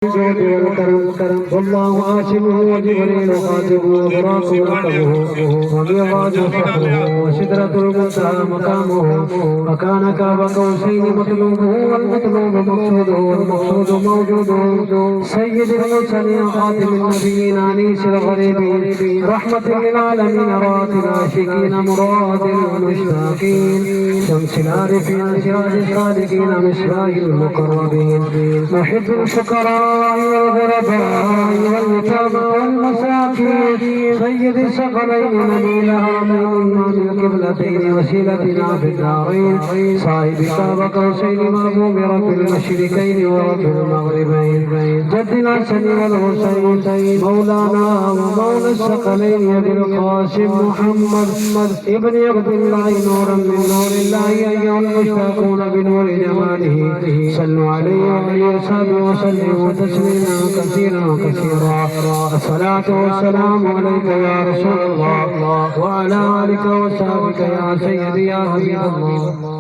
الجود والكرم والله عاشمه وجبريل خاتمه وبراق ركبه وميراج فخره وسدرة المنتهى مقامه وكان قاب قوسين مطلوبه والمطلوب مقصوده والمقصود موجوده سيد المرسلين خاتم النبيين انيس الغريبين رحمة للعالمين رات العاشقين مراد المشتاقين شمس العارفين سراج الصادقين مصباح المقربين محب الفقراء والغرباء واليتامى والمساكين سيد الثقلين نبيلها من القبلتين وسيلتنا في الدارين صاحب قاب قوسين محبوب رب المشركين ورب المغربين جدنا الحسن والحسين مولانا ومولى الثقلين ابي القاسم محمد ابن عبد الله نورا من نور الله ايها المشتاقون بنور جماله صلوا عليه وعلى وصحبه وسلموا تسليما كثيرا الصلاة والسلام عليك يا رسول الله وعلى آلك وصحبك يا سيدي يا حبيب الله.